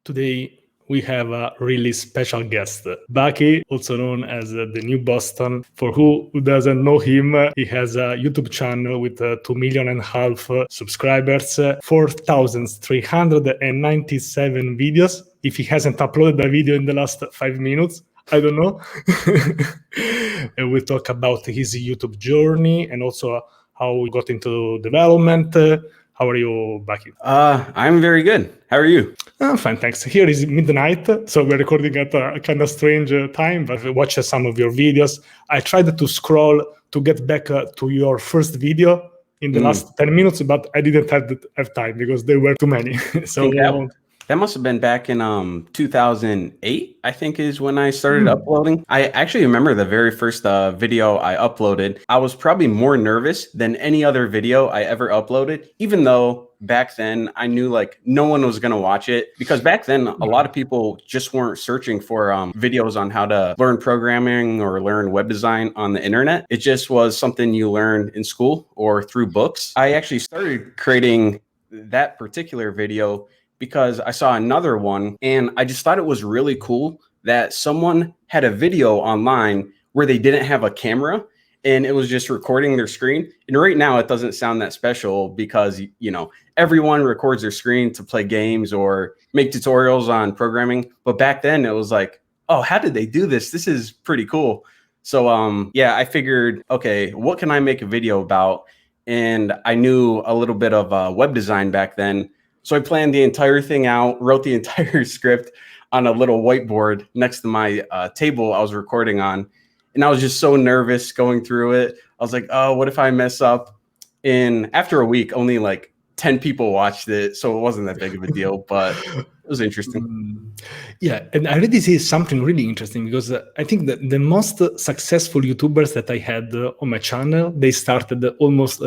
Today, we have a really special guest, Bucky, also known as the New Boston. For who doesn't know him, he has a YouTube channel with 2.5 million subscribers, 4,397 videos. If he hasn't uploaded a video in the last 5 minutes, I don't know. And we'll talk about his YouTube journey and also how he got into development. How are you, Bucky? I'm very good. How are you? I'm fine, thanks. Here is midnight, so we're recording at a kind of strange time, but I watched some of your videos. I tried to scroll to get back to your first video in the last 10 minutes, but I didn't have time because there were too many. So that must have been back in 2008, I think is when I started uploading. I actually remember the very first video I uploaded. I was probably more nervous than any other video I ever uploaded, even though back then I knew like no one was going to watch it, because back then a lot of people just weren't searching for videos on how to learn programming or learn web design on the internet. It just was something you learned in school or through books. I actually started creating that particular video because I saw another one and I just thought it was really cool that someone had a video online where they didn't have a camera and it was just recording their screen. And right now it doesn't sound that special because, you know, everyone records their screen to play games or make tutorials on programming. But back then it was like, oh, how did they do this? This is pretty cool. So yeah, I figured, okay, what can I make a video about? And I knew a little bit of web design back then. So I planned the entire thing out, wrote the entire script on a little whiteboard next to my table I was recording on. And I was just so nervous going through it. I was like, oh, what if I mess up? And after a week, only like 10 people watched it. So it wasn't that big of a deal, but it was interesting. Yeah, and I really see something really interesting because I think that the most successful YouTubers that I had on my channel, they started almost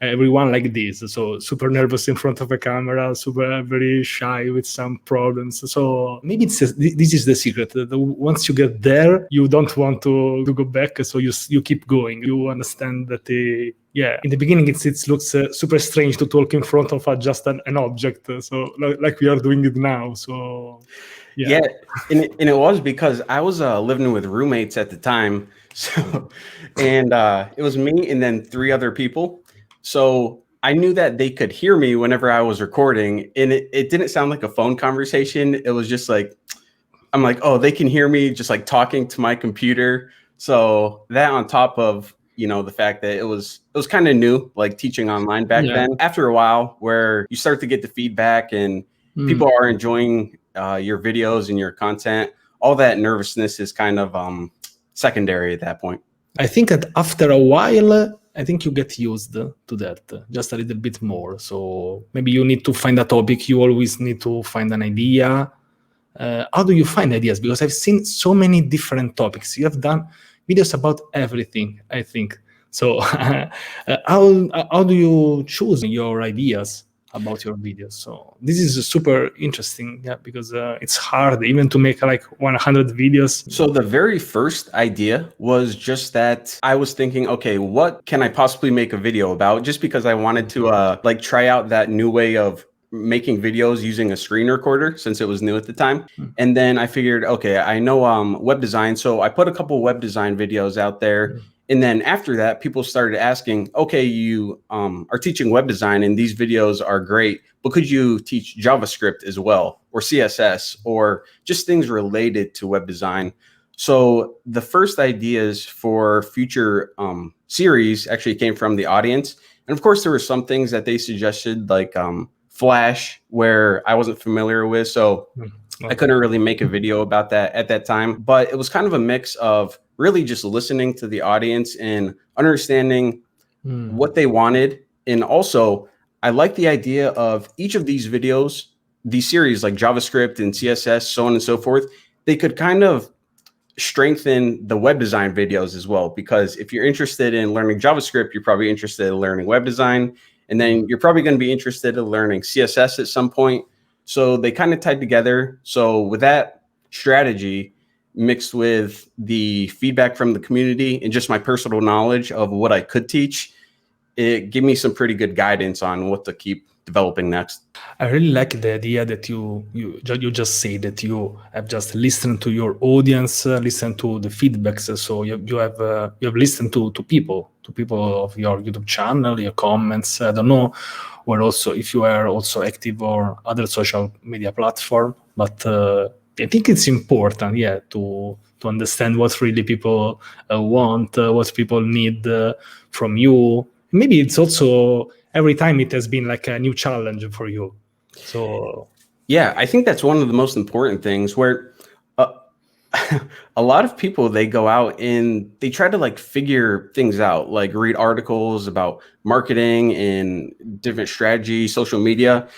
everyone like this. So super nervous in front of a camera, super very shy with some problems. So maybe this is the secret. That once you get there, you don't want to go back. So you keep going. You understand that yeah, in the beginning, it looks super strange to talk in front of just an object. So like we are doing it now. So yeah, and it was because I was living with roommates at the time. So, and it was me and then 3 other people. So I knew that they could hear me whenever I was recording, and it didn't sound like a phone conversation. It was just like, I'm like, oh, they can hear me just like talking to my computer. So that on top of, you know, the fact that it was kind of new, like teaching online back then. After a while, where you start to get the feedback and people are enjoying your videos and your content, all that nervousness is kind of secondary at that point. I think that after a while, I think you get used to that just a little bit more. So maybe you need to find a topic. You always need to find an idea. How do you find ideas? Because I've seen so many different topics. You have done videos about everything, I think. So how do you choose your ideas about your videos? So this is super interesting, yeah, because it's hard even to make like 100 videos. So the very first idea was just that I was thinking, okay, what can I possibly make a video about? Just because I wanted to like try out that new way of making videos using a screen recorder since it was new at the time. And then I figured, okay, I know web design. So I put a couple web design videos out there. And then after that, people started asking, okay, you are teaching web design and these videos are great, but could you teach JavaScript as well, or CSS, or just things related to web design? So the first ideas for future series actually came from the audience. And of course, there were some things that they suggested, like Flash, where I wasn't familiar with. So I couldn't really make a video about that at that time. But it was kind of a mix of really just listening to the audience and understanding what they wanted. And also, I like the idea of each of these videos, these series like JavaScript and CSS, so on and so forth, they could kind of strengthen the web design videos as well. Because if you're interested in learning JavaScript, you're probably interested in learning web design. And then you're probably going to be interested in learning CSS at some point. So they kind of tied together. So with that strategy mixed with the feedback from the community and just my personal knowledge of what I could teach, it gave me some pretty good guidance on what to keep developing next. I really like the idea that you just say that you have just listened to your audience, listened to the feedbacks. So you have listened to people of your YouTube channel, your comments. I don't know, or also if you are also active or other social media platform, but I think it's important, yeah, to understand what really people want, what people need from you. Maybe it's also every time it has been like a new challenge for you. So yeah, I think that's one of the most important things where a lot of people, they go out and they try to like figure things out, like read articles about marketing and different strategy, social media,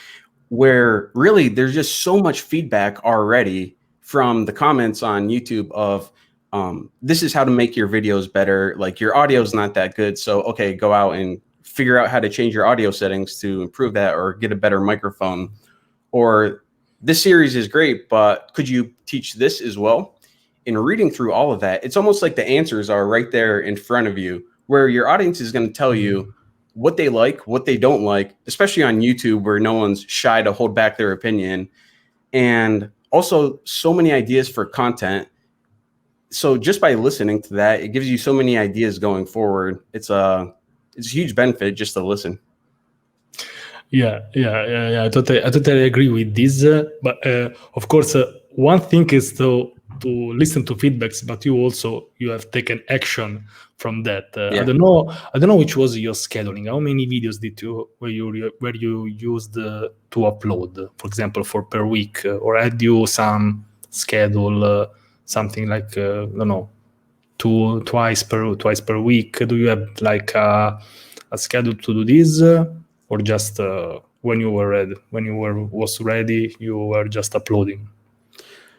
where really there's just so much feedback already from the comments on YouTube of this is how to make your videos better. Like your audio is not that good. So, okay, go out and figure out how to change your audio settings to improve that or get a better microphone. Or this series is great, but could you teach this as well? In reading through all of that, it's almost like the answers are right there in front of you, where your audience is going to tell you what they like, what they don't like, especially on YouTube where no one's shy to hold back their opinion. And also so many ideas for content. So just by listening to that, it gives you so many ideas going forward. It's a huge benefit just to listen. Yeah. I totally agree with this. But of course, one thing is to listen to feedbacks, but you have taken action from that. Yeah. I don't know which was your scheduling. How many videos did you where you used to upload, for example, for per week, or had you some schedule, something like I don't know, twice per week? Do you have like a schedule to do this, or just when you were ready, you were just uploading?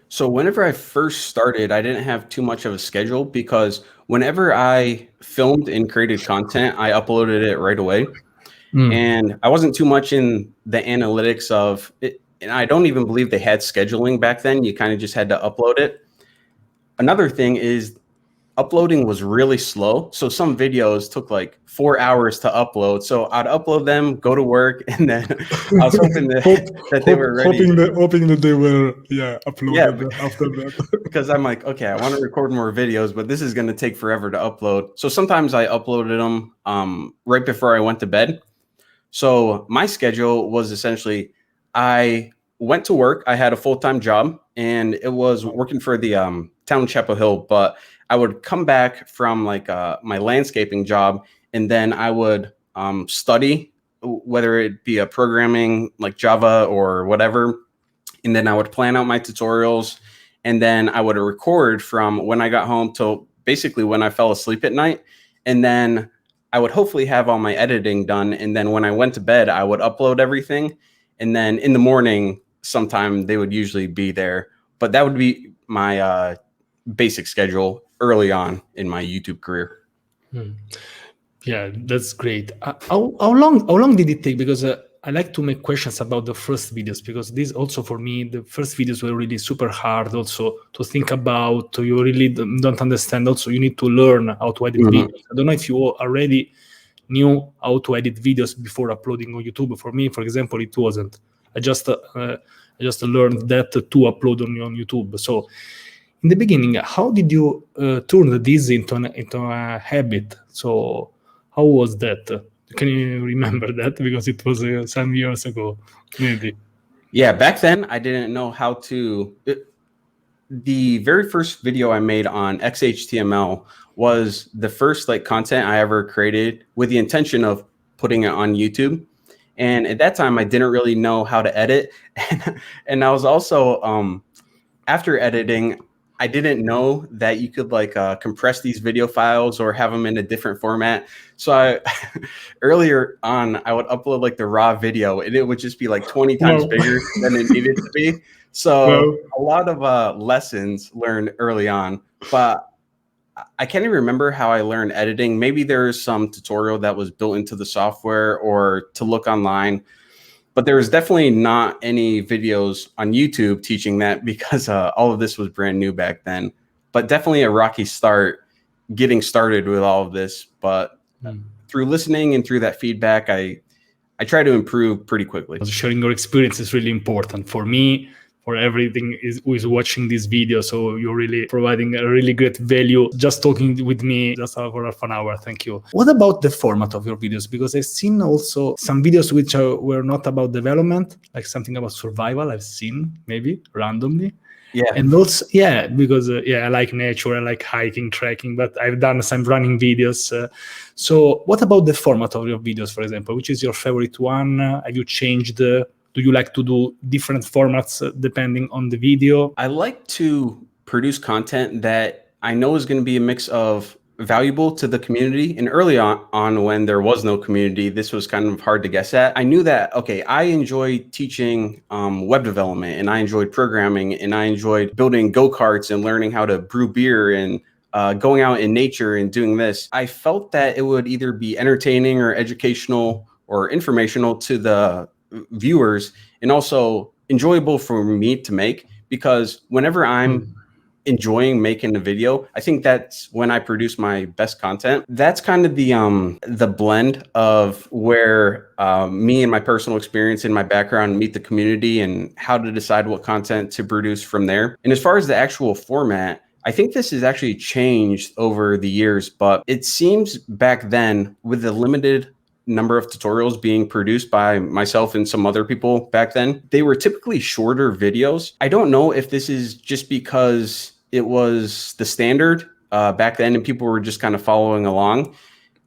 So whenever I first started, I didn't have too much of a schedule because whenever I filmed and created content, I uploaded it right away. And I wasn't too much in the analytics of it. And I don't even believe they had scheduling back then. You kind of just had to upload it. Another thing is uploading was really slow. So some videos took like 4 hours to upload. So I'd upload them, go to work, and then I was hoping that they were ready. Hoping that they were uploaded after that. Because I'm like, okay, I want to record more videos, but this is going to take forever to upload. So sometimes I uploaded them right before I went to bed. So my schedule was essentially, I went to work. I had a full-time job, and it was working for the town Chapel Hill, but I would come back from like my landscaping job, and then I would study, whether it be a programming like Java or whatever. And then I would plan out my tutorials, and then I would record from when I got home till basically when I fell asleep at night. And then I would hopefully have all my editing done. And then when I went to bed, I would upload everything. And then in the morning, sometime they would usually be there. But that would be my basic schedule early on in my YouTube career. Yeah, that's great. How long did it take? Because I like to make questions about the first videos, because this also for me, the first videos were really super hard also to think about. You really don't understand. Also, you need to learn how to edit videos. I don't know if you already knew how to edit videos before uploading on YouTube. For me, for example, it wasn't. I just learned that to upload on YouTube. So in the beginning, how did you turn this into a habit? So how was that? Can you remember that? Because it was some years ago, maybe. Yeah, back then I didn't know how to. The very first video I made on XHTML was the first like content I ever created with the intention of putting it on YouTube. And at that time, I didn't really know how to edit. And I was also, after editing, I didn't know that you could like compress these video files or have them in a different format. So earlier on, I would upload like the raw video, and it would just be like 20 times bigger than it needed to be. So a lot of lessons learned early on, but I can't even remember how I learned editing. Maybe there's some tutorial that was built into the software or to look online. But there was definitely not any videos on YouTube teaching that, because all of this was brand new back then. But definitely a rocky start getting started with all of this. But through listening and through that feedback, I try to improve pretty quickly. Sharing your experience is really important for me, for everything who is watching this video. So you're really providing a really great value just talking with me just for half an hour. Thank you. What about the format of your videos? Because I've seen also some videos which were not about development, like something about survival. I've seen maybe randomly. Yeah. And also, yeah, because I like nature, I like hiking, trekking, but I've done some running videos. So what about the format of your videos, for example? Which is your favorite one? Have you changed? Do you like to do different formats depending on the video? I like to produce content that I know is going to be a mix of valuable to the community. And early on when there was no community, this was kind of hard to guess at. I knew that, okay, I enjoy teaching web development, and I enjoyed programming, and I enjoyed building go-karts and learning how to brew beer and going out in nature and doing this. I felt that it would either be entertaining or educational or informational to the viewers, and also enjoyable for me to make, because whenever I'm enjoying making a video, I think that's when I produce my best content. That's kind of the blend of where me and my personal experience and my background meet the community, and how to decide what content to produce from there. And as far as the actual format, I think this has actually changed over the years, but it seems back then, with the limited number of tutorials being produced by myself and some other people back then, they were typically shorter videos. I don't know if this is just because it was the standard back then and people were just kind of following along,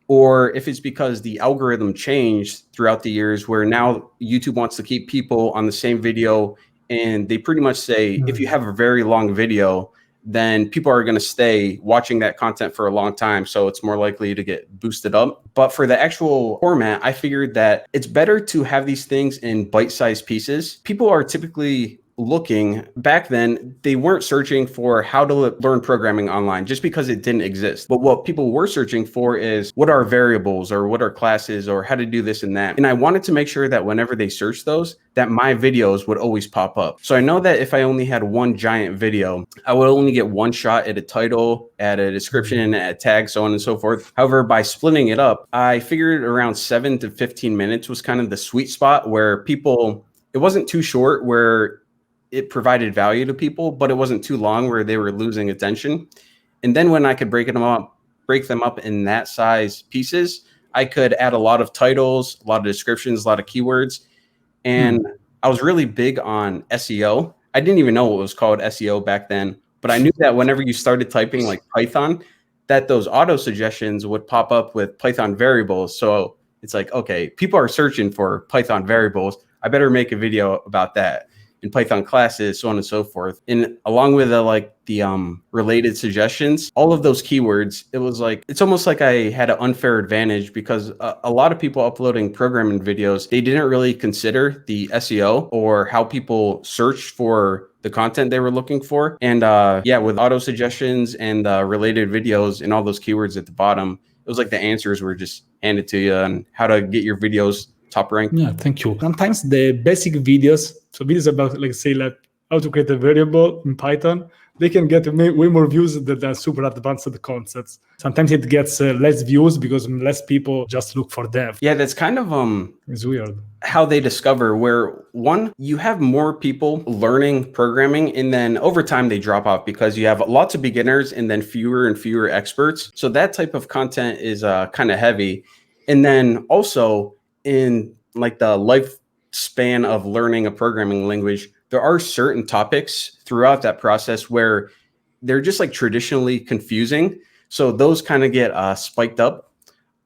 or if it's because the algorithm changed throughout the years, where now YouTube wants to keep people on the same video, and they pretty much say, if you have a very long video, then people are going to stay watching that content for a long time. So it's more likely to get boosted up. But for the actual format, I figured that it's better to have these things in bite-sized pieces. People are typically looking, back then, they weren't searching for how to learn programming online just because it didn't exist. But what people were searching for is, what are variables, or what are classes, or how to do this and that. And I wanted to make sure that whenever they search those, that my videos would always pop up. So I know that if I only had one giant video, I would only get one shot at a title, at a description, at a tag, so on and so forth. However, by splitting it up, I figured around 7 to 15 minutes was kind of the sweet spot where people, it wasn't too short where it provided value to people, but it wasn't too long where they were losing attention. And then when I could break them up in that size pieces, I could add a lot of titles, a lot of descriptions, a lot of keywords. And I was really big on SEO. I didn't even know what was called SEO back then, but I knew that whenever you started typing like Python, that those auto suggestions would pop up with Python variables. So it's like, okay, people are searching for Python variables. I better make a video about that. In Python classes, so on and so forth. And along with the related suggestions, all of those keywords, it was like, it's almost like I had an unfair advantage, because a lot of people uploading programming videos, they didn't really consider the SEO or how people search for the content they were looking for. And with auto suggestions and related videos and all those keywords at the bottom, it was like the answers were just handed to you on how to get your videos top ranked. Yeah, thank you. Sometimes the basic videos, so videos about, like, say, like how to create a variable in Python, they can get way more views than the super advanced concepts. Sometimes it gets less views because less people just look for dev. Yeah, that's kind of it's weird how they discover, where one, you have more people learning programming, and then over time they drop off because you have lots of beginners and then fewer and fewer experts. So that type of content is kind of heavy. And then also, in like the lifespan of learning a programming language, there are certain topics throughout that process where they're just like traditionally confusing. So those kind of get spiked up.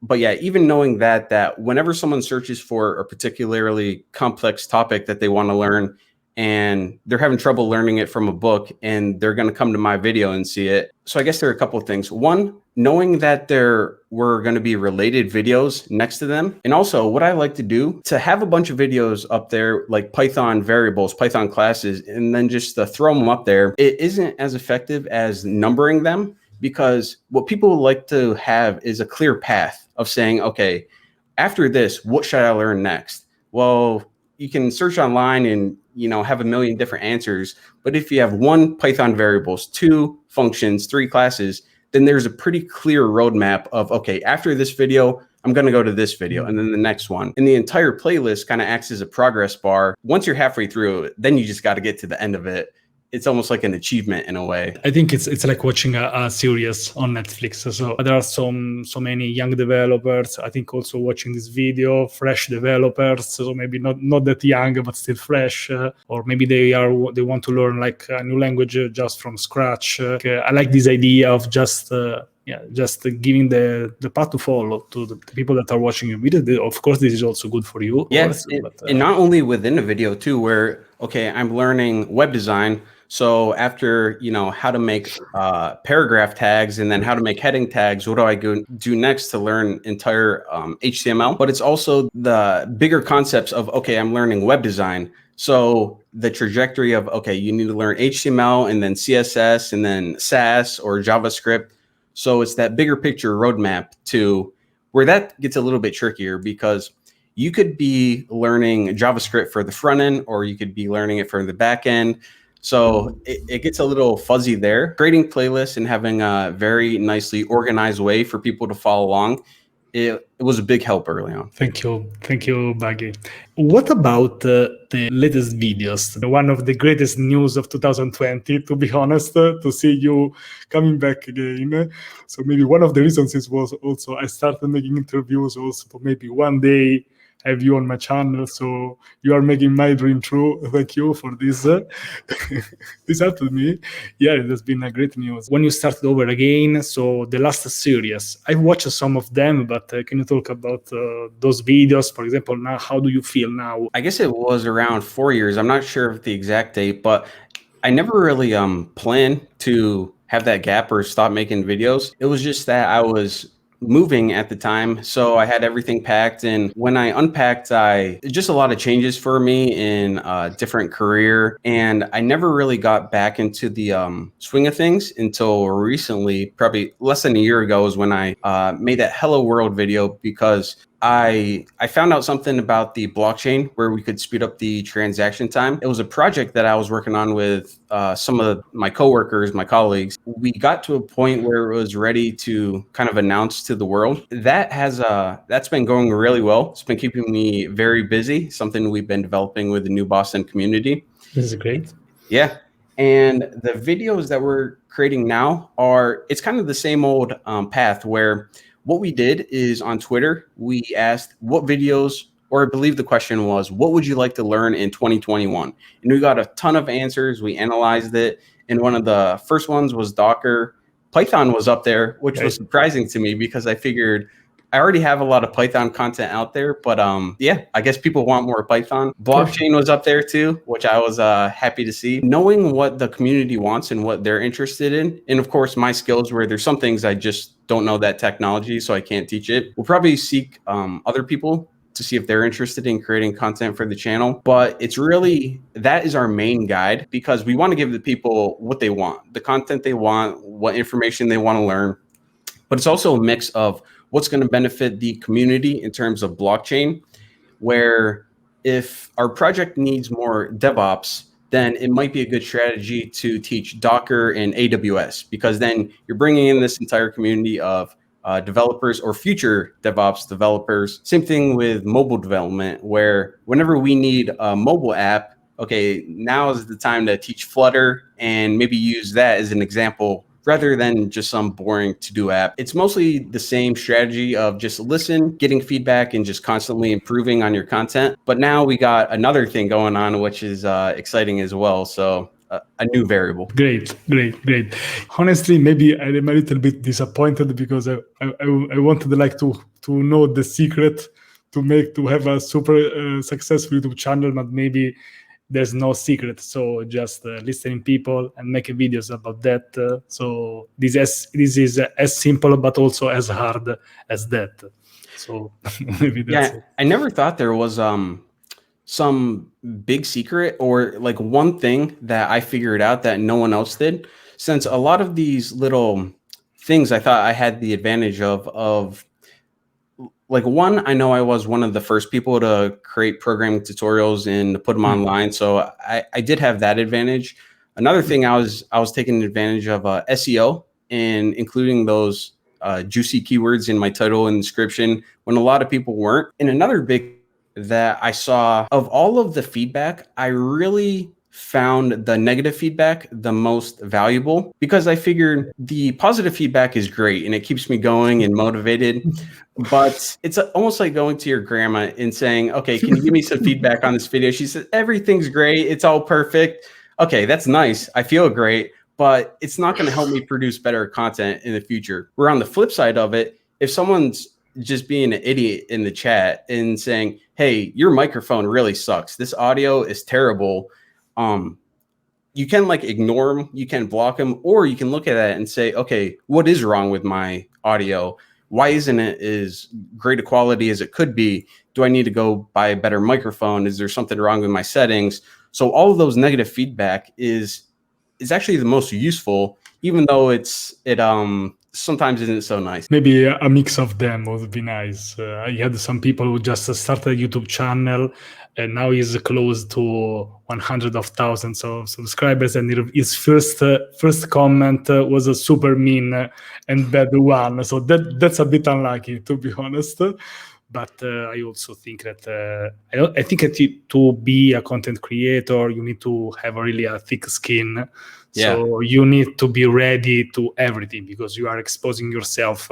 But yeah, even knowing that whenever someone searches for a particularly complex topic that they want to learn, and they're having trouble learning it from a book, and they're going to come to my video and see it. So I guess there are a couple of things. One, knowing that there were going to be related videos next to them. And also what I like to do, to have a bunch of videos up there, like Python variables, Python classes, and then just to throw them up there, it isn't as effective as numbering them, because what people like to have is a clear path of saying, okay, after this, what should I learn next? Well, you can search online and have a million different answers. But if you have 1, Python variables, 2, functions, 3, classes, then there's a pretty clear roadmap of, okay, after this video, I'm going to go to this video and then the next one. And the entire playlist kind of acts as a progress bar. Once you're halfway through, then you just got to get to the end of it. It's almost like an achievement in a way. I think it's like watching a series on Netflix. So there are so many young developers. I think also watching this video, fresh developers. So maybe not that young, but still fresh. Or maybe they want to learn like a new language just from scratch. I like this idea of just giving the path to follow to the people that are watching your video. Of course, this is also good for you. Yes, and not only within a video too, where, okay, I'm learning web design. So after, how to make paragraph tags and then how to make heading tags, what do I do next to learn entire HTML? But it's also the bigger concepts of, okay, I'm learning web design. So the trajectory of, okay, you need to learn HTML and then CSS and then Sass or JavaScript. So it's that bigger picture roadmap to where that gets a little bit trickier, because you could be learning JavaScript for the front end, or you could be learning it for the back end. So it gets a little fuzzy there. Creating playlists and having a very nicely organized way for people to follow along, it was a big help early on. Thank you, Bucky. What about the latest videos? One of the greatest news of 2020, to be honest, to see you coming back again. So maybe one of the reasons was also I started making interviews also to maybe one day have you on my channel. So you are making my dream true. Thank you for this. This helped me. Yeah, it has been a great news. When you started over again, so the last series, I've watched some of them, but can you talk about those videos? For example, now, how do you feel now? I guess it was around 4 years. I'm not sure of the exact date, but I never really planned to have that gap or stop making videos. It was just that I was moving at the time, so I had everything packed, and when I unpacked, just a lot of changes for me in a different career, and I never really got back into the swing of things until recently. Probably less than a year ago is when I made that Hello World video, because I found out something about the blockchain where we could speed up the transaction time. It was a project that I was working on with some of my coworkers, my colleagues. We got to a point where it was ready to kind of announce to the world. That's been going really well. It's been keeping me very busy, something we've been developing with the New Boston community. This is great. Yeah. And the videos that we're creating now it's kind of the same old path where what we did is on Twitter, we asked what videos, or I believe the question was, what would you like to learn in 2021? And we got a ton of answers. We analyzed it. And one of the first ones was Docker. Python was up there, which was surprising to me, because I figured I already have a lot of Python content out there, but yeah, I guess people want more Python. Blockchain was up there too, which I was happy to see. Knowing what the community wants and what they're interested in, and of course my skills, where there's some things I just don't know that technology, so I can't teach it. We'll probably seek other people to see if they're interested in creating content for the channel. But it's really, that is our main guide, because we want to give the people what they want, the content they want, what information they want to learn. But it's also a mix of what's going to benefit the community in terms of blockchain, where if our project needs more DevOps, then it might be a good strategy to teach Docker and AWS, because then you're bringing in this entire community of developers or future DevOps developers. Same thing with mobile development, where whenever we need a mobile app, okay, now is the time to teach Flutter and maybe use that as an example rather than just some boring to-do app. It's mostly the same strategy of just listen, getting feedback, and just constantly improving on your content. But now we got another thing going on, which is exciting as well. So a new variable. Great. Honestly, maybe I'm a little bit disappointed, because I wanted like to know the secret to have a super successful YouTube channel, but maybe there's no secret. So just listening people and making videos about that. So this is as simple, but also as hard as that. So maybe that's it. I never thought there was some big secret or like one thing that I figured out that no one else did. Since a lot of these little things I thought I had the advantage of like, one, I know I was one of the first people to create programming tutorials and put them online. So I did have that advantage. Another thing I was taking advantage of SEO in including those juicy keywords in my title and description when a lot of people weren't. And another big that I saw of all of the feedback, I really found the negative feedback the most valuable, because I figured the positive feedback is great and it keeps me going and motivated. But it's almost like going to your grandma and saying, okay, can you give me some feedback on this video? She said, everything's great. It's all perfect. Okay, that's nice. I feel great, but it's not going to help me produce better content in the future. Where on the flip side of it, if someone's just being an idiot in the chat and saying, hey, your microphone really sucks, this audio is terrible, you can like ignore them, you can block them, or you can look at that and say, okay, what is wrong with my audio? Why isn't it as great a quality as it could be? Do I need to go buy a better microphone? Is there something wrong with my settings? So all of those negative feedback is actually the most useful, even though it sometimes isn't so nice. Maybe a mix of them would be nice. I had some people who just started a YouTube channel and now he's close to 100,000 of subscribers, and his first comment was a super mean and bad one. So that's a bit unlucky, to be honest. But I also think that I think that to be a content creator, you need to have really a thick skin. Yeah. So you need to be ready to everything, because you are exposing yourself.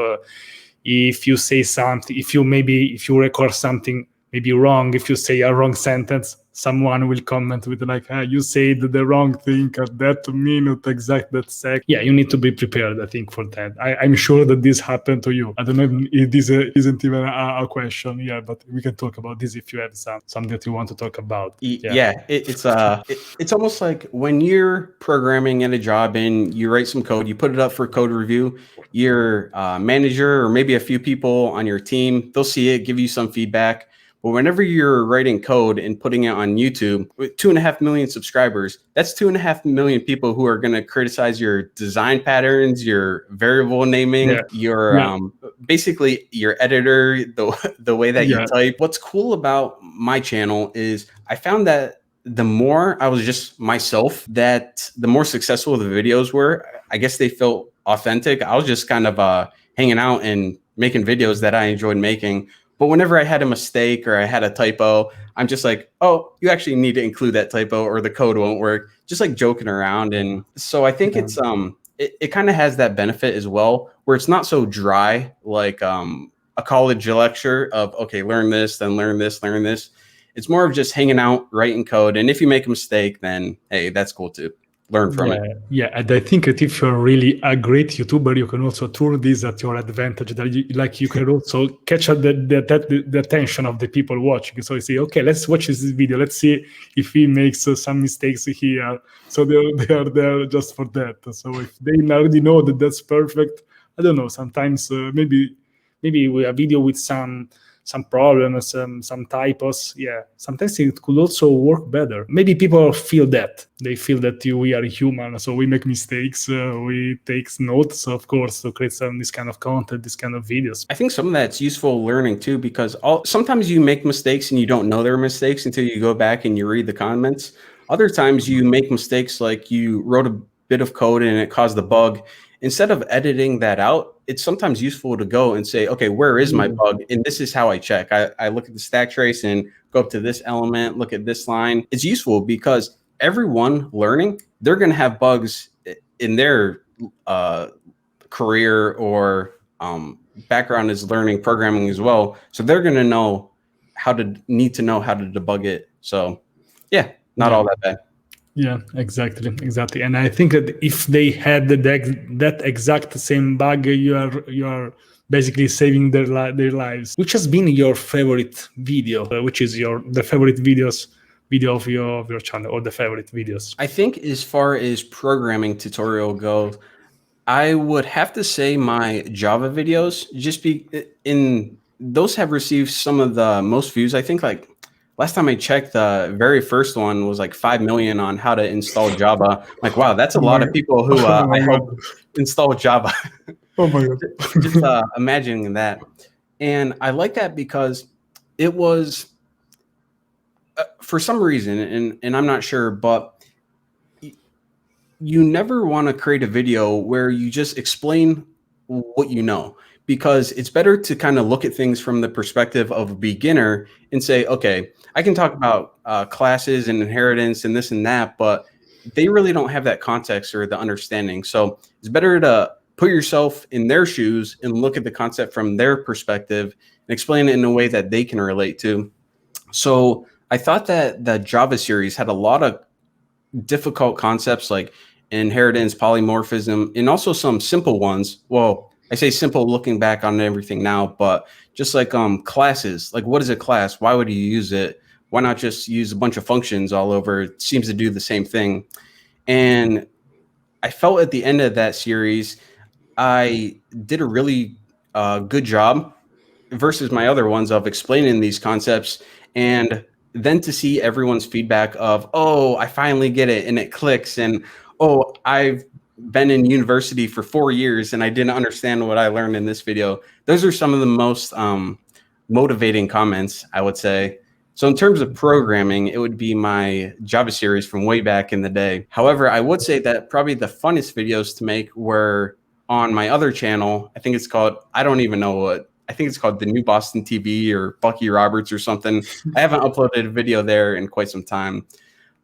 If you say something, if you record something maybe wrong, if you say a wrong sentence, someone will comment with like, you said the wrong thing at that minute, exact that sec. Yeah, you need to be prepared, I think, for that. I'm sure that this happened to you. I don't know if this isn't even a question. Yeah, but we can talk about this if you have something that you want to talk about. Yeah, it's almost like when you're programming in a job and you write some code, you put it up for code review, your manager or maybe a few people on your team, they'll see it, give you some feedback. But whenever you're writing code and putting it on YouTube with 2.5 million subscribers, that's 2.5 million people who are going to criticize your design patterns, your variable naming, your basically your editor, the way that you type. What's cool about my channel is I found that the more I was just myself, that the more successful the videos were. I guess they felt authentic. I was just kind of hanging out and making videos that I enjoyed making. But whenever I had a mistake or I had a typo, I'm just like, oh, you actually need to include that typo or the code won't work. Just like joking around. And so I think it's it kind of has that benefit as well, where it's not so dry like a college lecture of, okay, learn this, then learn this, learn this. It's more of just hanging out, writing code. And if you make a mistake, then hey, that's cool too. Learn from it. Yeah, and I think that if you're really a great YouTuber, you can also turn this at your advantage. That you can also catch the attention of the people watching. So you say, okay, let's watch this video. Let's see if he makes some mistakes here. So they are there just for that. So if they already know that that's perfect, I don't know. Sometimes maybe with a video with some problems, some typos. Yeah, sometimes it could also work better. Maybe people feel that. They feel that we are human, so we make mistakes. We take notes, of course, to create this kind of content, this kind of videos. I think some of that's useful learning too, because sometimes you make mistakes and you don't know they're mistakes until you go back and you read the comments. Other times you make mistakes, like you wrote a bit of code and it caused a bug. Instead of editing that out, it's sometimes useful to go and say, okay, where is my bug? And this is how I check. I look at the stack trace and go up to this element, look at this line. It's useful because everyone learning, they're going to have bugs in their career or background is learning programming as well. So they're going to know need to know how to debug it. So yeah, not all that bad. Yeah, exactly. And I think that if they had that exact same bug, you are basically saving their lives. Which has been your favorite video? Which is the favorite video of your channel, or the favorite videos? I think as far as programming tutorial goes, I would have to say my Java videos, those have received some of the most views. I think like last time I checked, the very first one was like 5 million on how to install Java. Like, wow, that's a lot of people who I helped install Java. Oh my God. Just imagining that. And I like that because it was, for some reason, and I'm not sure, but you never want to create a video where you just explain what you know, because it's better to kind of look at things from the perspective of a beginner and say, okay, I can talk about classes and inheritance and this and that, but they really don't have that context or the understanding. So it's better to put yourself in their shoes and look at the concept from their perspective and explain it in a way that they can relate to. So I thought that the Java series had a lot of difficult concepts like inheritance, polymorphism, and also some simple ones. Well, I say simple looking back on everything now, but just like classes, like what is a class? Why would you use it? Why not just use a bunch of functions all over? It seems to do the same thing. And I felt at the end of that series, I did a really good job versus my other ones of explaining these concepts, and then to see everyone's feedback of, oh, I finally get it and it clicks, and oh, I've been in university for 4 years and I didn't understand what I learned in this video. Those are some of the most motivating comments, I would say. So in terms of programming, it would be my Java series from way back in the day. However, I would say that probably the funnest videos to make were on my other channel. I think it's called, I don't even know what, I think it's called The New Boston TV or Bucky Roberts or something. I haven't uploaded a video there in quite some time,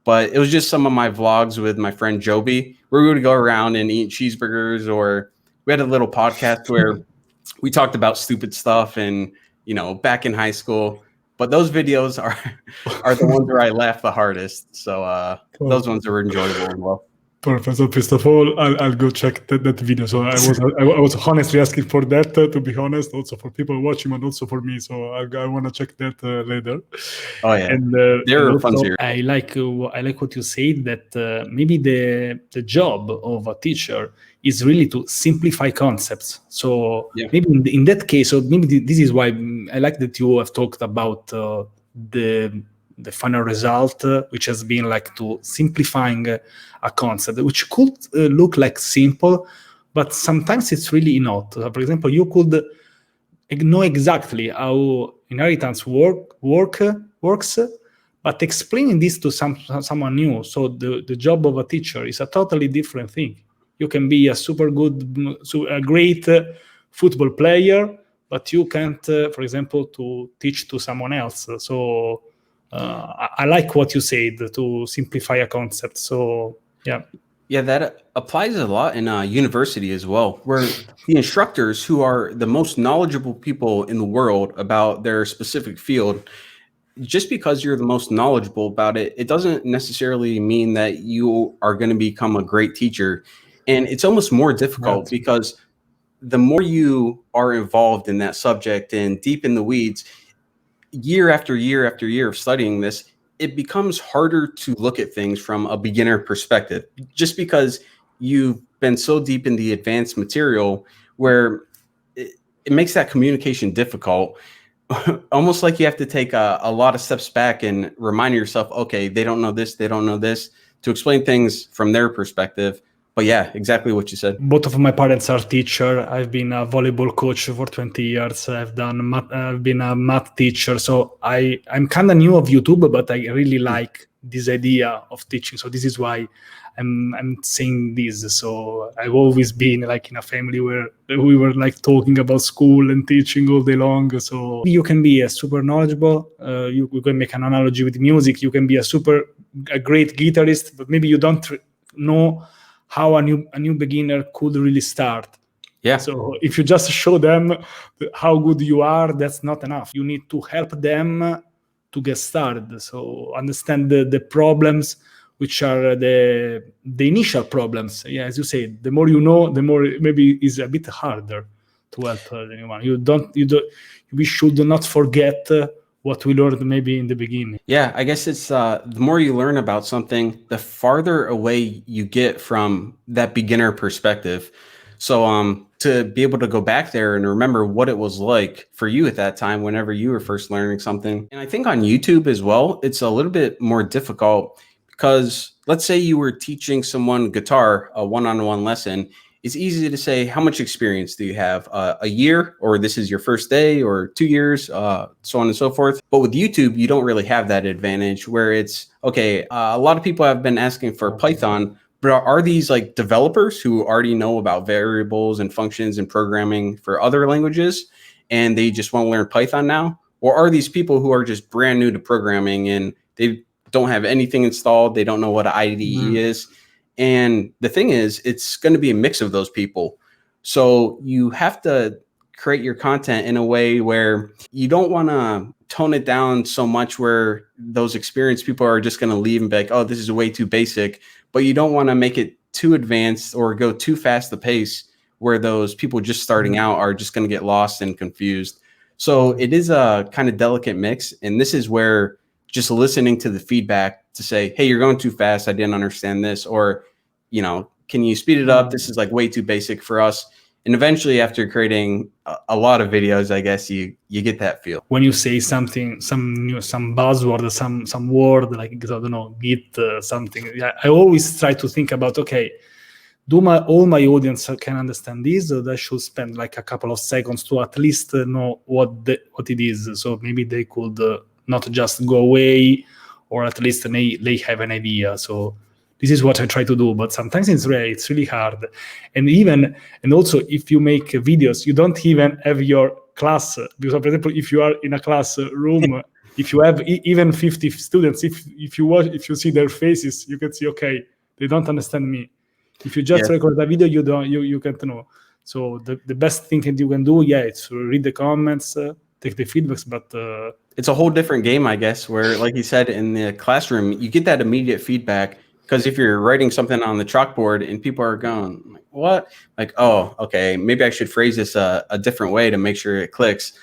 but it was just some of my vlogs with my friend Joby, where we would go around and eat cheeseburgers, or we had a little podcast where we talked about stupid stuff and, you know, back in high school. But those videos are the ones where I laugh the hardest. So those ones are enjoyable as well. Perfect. So first of all, I'll go check that video. So I was honestly asking for that, to be honest, also for people watching, but also for me. So I want to check that later. Oh yeah, and they're fun series. I like what you said, that maybe the job of a teacher is really to simplify concepts. So maybe in that case, so maybe this is why I like that you have talked about the final result, which has been like to simplifying a concept, which could look like simple, but sometimes it's really not. For example, you could know exactly how inheritance works, but explaining this to someone new. So the job of a teacher is a totally different thing. You can be a great football player, but you can't, for example, to teach to someone else. So I like what you said, to simplify a concept. So yeah, that applies a lot in university as well, where the instructors, who are the most knowledgeable people in the world about their specific field, just because you're the most knowledgeable about it, it doesn't necessarily mean that you are going to become a great teacher. And it's almost more difficult because the more you are involved in that subject and deep in the weeds, year after year after year of studying this, it becomes harder to look at things from a beginner perspective, just because you've been so deep in the advanced material, where it makes that communication difficult. Almost like you have to take a lot of steps back and remind yourself, okay, they don't know this, to explain things from their perspective. But yeah, exactly what you said. Both of my parents are teachers. I've been a volleyball coach for 20 years. I've been a math teacher. So I'm kind of new of YouTube, but I really like this idea of teaching. So this is why I'm saying this. So I've always been like in a family where we were like talking about school and teaching all day long. So you can be a super knowledgeable. You can make an analogy with music. You can be a great guitarist, but maybe you don't know how a new beginner could really start. Yeah. So if you just show them how good you are, that's not enough. You need to help them to get started. So understand the problems, which are the initial problems. Yeah, as you say, the more you know, the more maybe is a bit harder to help anyone. We should not forget what we learned maybe in the beginning. Yeah, I guess it's the more you learn about something, the farther away you get from that beginner perspective. So to be able to go back there and remember what it was like for you at that time whenever you were first learning something. And I think on YouTube as well, it's a little bit more difficult, because let's say you were teaching someone guitar, a one-on-one lesson. It's easy to say, how much experience do you have? A year, or this is your first day, or 2 years, so on and so forth. But with YouTube, you don't really have that advantage, where it's, okay, a lot of people have been asking for Python, but But are these like developers who already know about variables and functions and programming for other languages and they just want to learn Python now? Or are these people who are just brand new to programming and they don't have anything installed? They don't know what an IDE is. And the thing is, it's going to be a mix of those people. So you have to create your content in a way where you don't want to tone it down so much where those experienced people are just going to leave and be like, oh, this is way too basic. But you don't want to make it too advanced or go too fast the pace where those people just starting out are just going to get lost and confused. So it is a kind of delicate mix. And this is where just listening to the feedback to say, hey, you're going too fast. I didn't understand this. Or, you know, can you speed it up? This is like way too basic for us. And eventually, after creating a lot of videos, I guess you get that feel. When you say something, some buzzword, some word like, I don't know, Git, something, I always try to think about, okay, all my audience can understand this, or they should spend like a couple of seconds to at least know what it is. So maybe they could not just go away, or at least they have an idea. So this is what I try to do, but sometimes it's really hard. And also if you make videos, you don't even have your class. Because for example, if you are in a classroom, if you have even 50 students, if you see their faces, you can see, okay, they don't understand me. If you just record a video, you can't know. So the best thing that you can do, it's to read the comments, take the feedbacks, but it's a whole different game, I guess, where, like you said, in the classroom, you get that immediate feedback. Because if you're writing something on the chalkboard and people are going, what? Like, oh, okay, maybe I should phrase this a different way to make sure it clicks.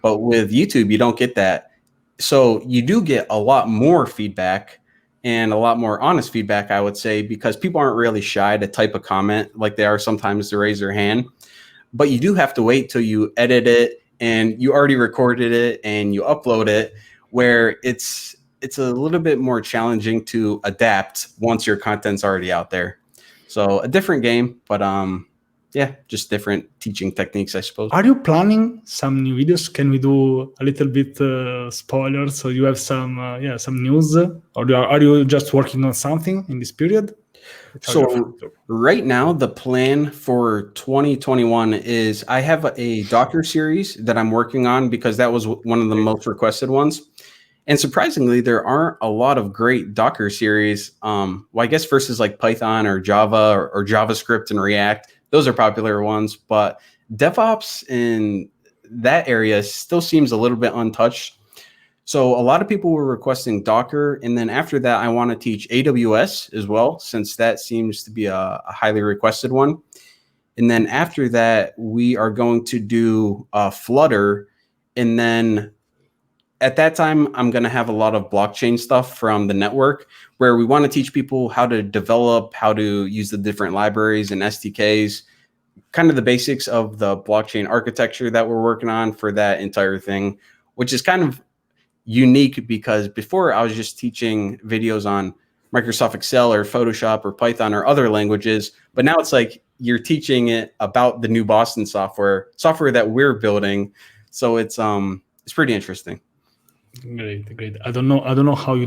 But with YouTube, you don't get that. So you do get a lot more feedback and a lot more honest feedback, I would say, because people aren't really shy to type a comment like they are sometimes to raise their hand. But you do have to wait till you edit it and you already recorded it and you upload it, where it's a little bit more challenging to adapt once your content's already out there. So a different game, but just different teaching techniques, I suppose. Are you planning some new videos? Can we do a little bit spoilers? So you have some news, or are you just working on something in this period? So right now, the plan for 2021 is I have a Docker series that I'm working on because that was one of the most requested ones. And surprisingly, there aren't a lot of great Docker series. I guess versus like Python or Java or JavaScript and React, those are popular ones. But DevOps in that area still seems a little bit untouched. So a lot of people were requesting Docker. And then after that, I want to teach AWS as well, since that seems to be a highly requested one. And then after that, we are going to do Flutter. And then at that time, I'm going to have a lot of blockchain stuff from the network where we want to teach people how to develop, how to use the different libraries and SDKs, kind of the basics of the blockchain architecture that we're working on for that entire thing, which is kind of unique because before I was just teaching videos on Microsoft Excel or Photoshop or Python or other languages, but now it's like you're teaching it about the new Boston software that we're building. So it's pretty interesting. Great. I don't know how you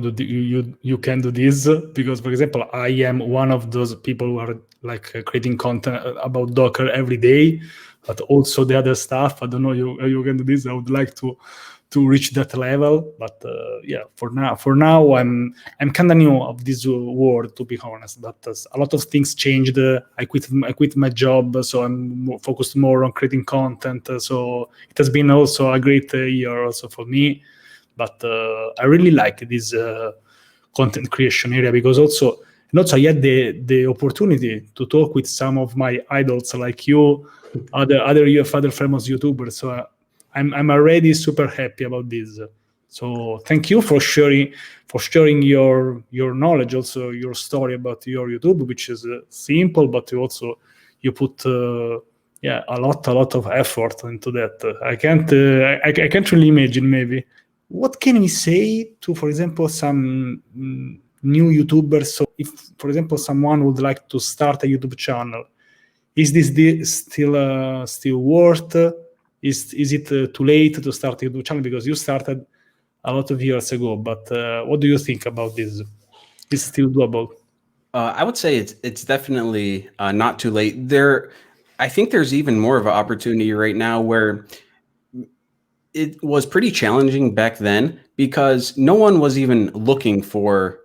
can do this, because for example, I am one of those people who are like creating content about Docker every day, but also the other stuff. I don't know you can do this. I would like to reach that level, but for now I'm kind of new of this world, to be honest. But a lot of things changed. I quit my job, so I'm focused more on creating content. So it has been also a great year also for me. But I really like this content creation area, because also I had the opportunity to talk with some of my idols like you, other famous YouTubers. So I'm already super happy about this. So thank you for sharing your knowledge, also your story about your YouTube, which is simple, but you put a lot of effort into that. I can't really imagine maybe. What can we say to, for example, some new YouTubers? So if, for example, someone would like to start a YouTube channel, is this still worth? Is it too late to start a YouTube channel? Because you started a lot of years ago, but what do you think about this? Is it still doable? I would say it's definitely not too late. I think there's even more of an opportunity right now where it was pretty challenging back then because no one was even looking for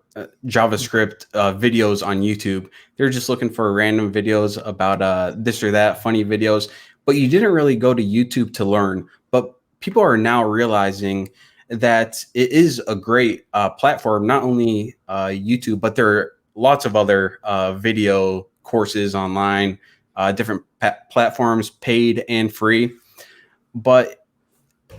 JavaScript videos on YouTube. They're just looking for random videos about this or that, funny videos. But you didn't really go to YouTube to learn. But people are now realizing that it is a great platform, not only YouTube, but there are lots of other video courses online, different platforms, paid and free. But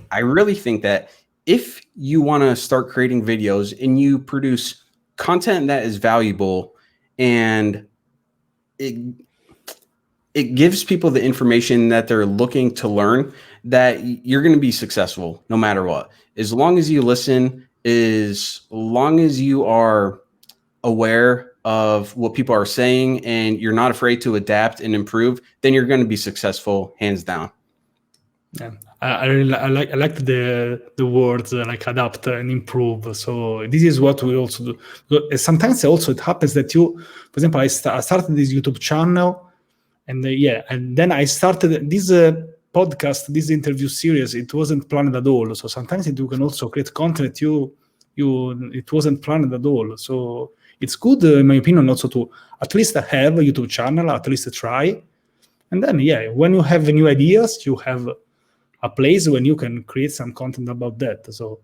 I really think that if you want to start creating videos and you produce content that is valuable and it it gives people the information that they're looking to learn, that you're going to be successful no matter what. As long as you listen, as long as you are aware of what people are saying and you're not afraid to adapt and improve, then you're going to be successful hands down. Yeah, I like the words like adapt and improve. So this is what we also do. Sometimes also it happens that you, for example, I started this YouTube channel, and and then I started this podcast, this interview series. It wasn't planned at all. So sometimes you can also create content it wasn't planned at all. So it's good, in my opinion, also to at least have a YouTube channel, at least try, and then when you have new ideas, you have a place when you can create some content about that. So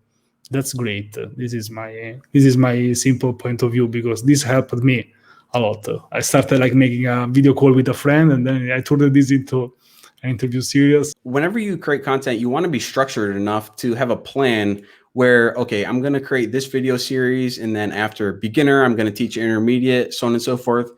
that's great. This is my simple point of view, because this helped me a lot. I started like making a video call with a friend, and then I turned this into an interview series. Whenever you create content, you want to be structured enough to have a plan where, okay, I'm going to create this video series, and then after beginner, I'm going to teach intermediate, so on and so forth.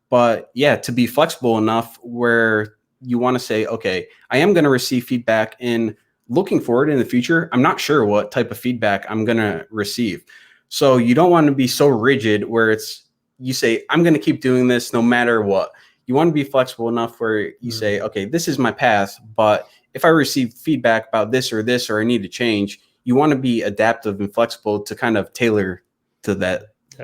But yeah, to be flexible enough where you want to say, okay, I am going to receive feedback, and looking forward in the future, I'm not sure what type of feedback I'm going to receive. So you don't want to be so rigid where you say, I'm going to keep doing this no matter what. You want to be flexible enough where you say, okay, this is my path, but if I receive feedback about this, or I need to change, you want to be adaptive and flexible to kind of tailor to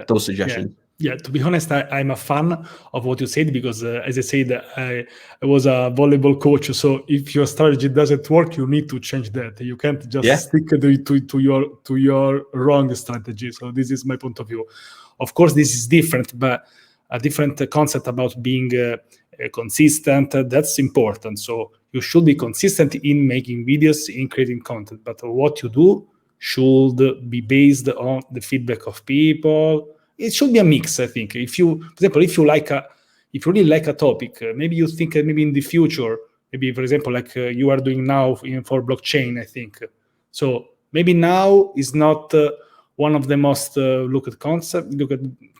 those suggestions. Yeah, to be honest, I'm a fan of what you said, because as I said, I was a volleyball coach. So if your strategy doesn't work, you need to change that. You can't just stick to your wrong strategy. So this is my point of view. Of course, this is different, but a different concept about being consistent. That's important. So you should be consistent in making videos, in creating content. But what you do should be based on the feedback of people. It should be a mix, I think. If you, for example, if you really like a topic, maybe you think maybe in the future, maybe, for example, like you are doing now for blockchain, I think. So maybe now is not one of the most looked at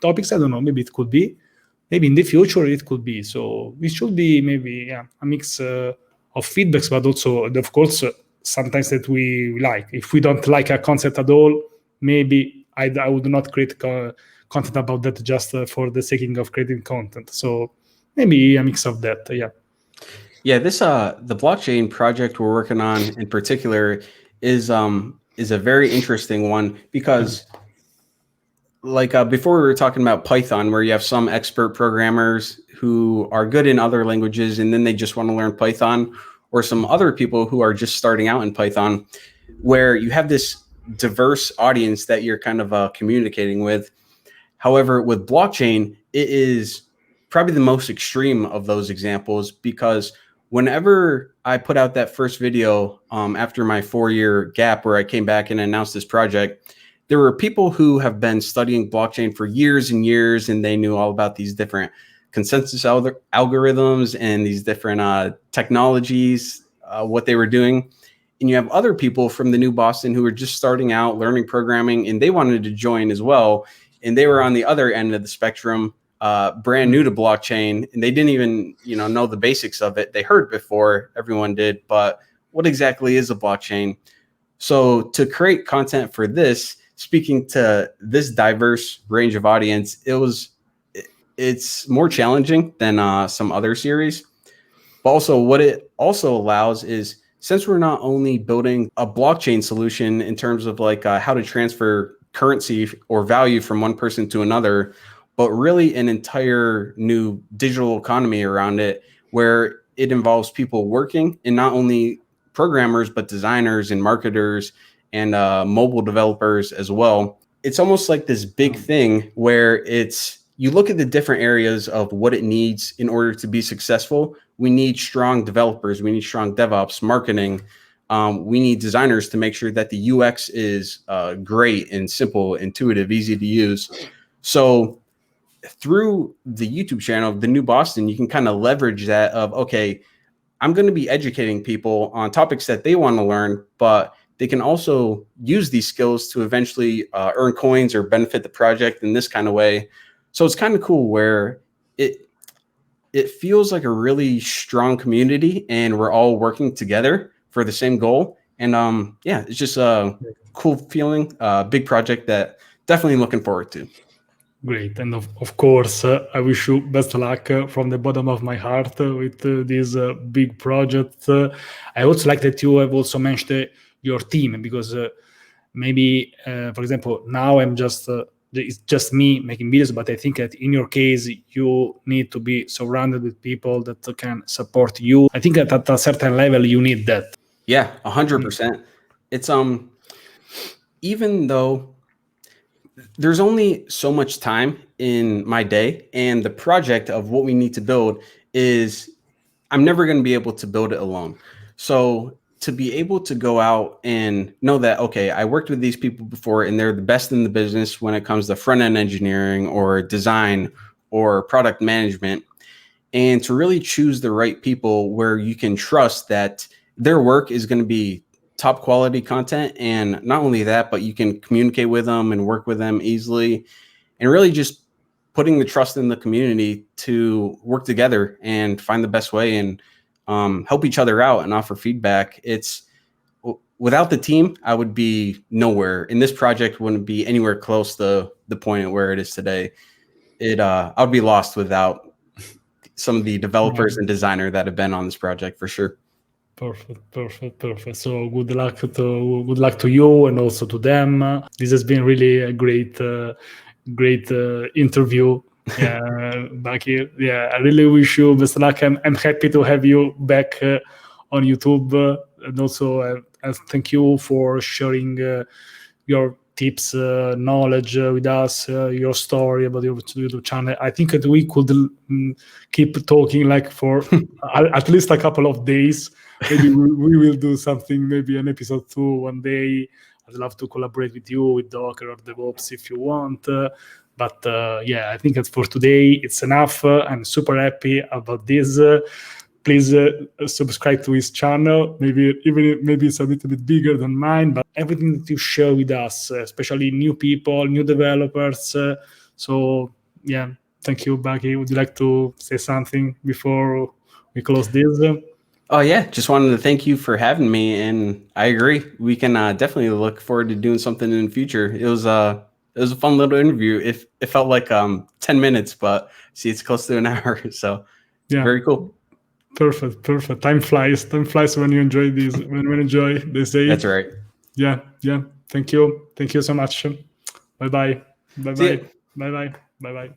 topics. I don't know. Maybe it could be. Maybe in the future it could be. So it should be maybe a mix of feedbacks, but also, of course, sometimes that we like. If we don't like a concept at all, maybe I would not create content about that just for the sake of creating content. So maybe a mix of that. Yeah, this the blockchain project we're working on in particular is a very interesting one, because like before we were talking about Python, where you have some expert programmers who are good in other languages and then they just want to learn Python, or some other people who are just starting out in Python, where you have this diverse audience that you're kind of communicating with. However, with blockchain, it is probably the most extreme of those examples, because whenever I put out that first video after my 4-year gap where I came back and announced this project, there were people who have been studying blockchain for years and years, and they knew all about these different consensus algorithms and these different technologies, what they were doing. And you have other people from the New Boston who were just starting out learning programming, and they wanted to join as well. And they were on the other end of the spectrum, brand new to blockchain, and they didn't even know the basics of it. They heard before, everyone did, but what exactly is a blockchain? So to create content for this, speaking to this diverse range of audience, it's more challenging than some other series. But also, what it also allows is, since we're not only building a blockchain solution in terms of like how to transfer currency or value from one person to another, but really an entire new digital economy around it, where it involves people working, and not only programmers, but designers and marketers and mobile developers as well. It's almost like this big thing where you look at the different areas of what it needs in order to be successful. We need strong developers. We need strong DevOps, marketing. We need designers to make sure that the UX is great and simple, intuitive, easy to use. So through the YouTube channel, The New Boston, you can kind of leverage that of, okay, I'm going to be educating people on topics that they want to learn, but they can also use these skills to eventually earn coins or benefit the project in this kind of way. So it's kind of cool where it feels like a really strong community, and we're all working together for the same goal. And yeah, it's just a cool feeling, big project that definitely looking forward to. Great. And of course, I wish you best luck from the bottom of my heart with this big project. I also like that you have also mentioned your team, because maybe, for example, now it's just me making videos, but I think that in your case, you need to be surrounded with people that can support you. I think that at a certain level, you need that. Yeah, 100%. It's even though there's only so much time in my day, and the project of what we need to build is, I'm never going to be able to build it alone. So to be able to go out and know that, okay, I worked with these people before and they're the best in the business when it comes to front-end engineering or design or product management, and to really choose the right people where you can trust that their work is going to be top quality content. And not only that, but you can communicate with them and work with them easily, and really just putting the trust in the community to work together and find the best way and help each other out and offer feedback. It's without the team, I would be nowhere, and this project wouldn't be anywhere close to the point where it is today. I would be lost without some of the developers and designer that have been on this project for sure. Perfect. So good luck to you and also to them. This has been really a great interview. Yeah, Bucky. Yeah, I really wish you best luck. I'm happy to have you back on YouTube, and also I thank you for sharing your tips, knowledge with us, your story about your YouTube channel. I think that we could keep talking like for at least a couple of days. Maybe we will do something, maybe an episode 2 one day. I'd love to collaborate with you, with Docker or DevOps if you want. But yeah, I think that for today, it's enough. I'm super happy about this. Please subscribe to his channel. Maybe it's a little bit bigger than mine, but everything that you share with us, especially new people, new developers. So yeah, thank you, Bucky. Would you like to say something before we close this? Oh yeah, just wanted to thank you for having me, and I agree. We can definitely look forward to doing something in the future. It was a fun little interview. It felt like 10 minutes, but see, it's close to an hour, so yeah, very cool. Perfect. Time flies when you enjoy this. When you enjoy, they say. That's right. Yeah. Thank you so much. Bye bye.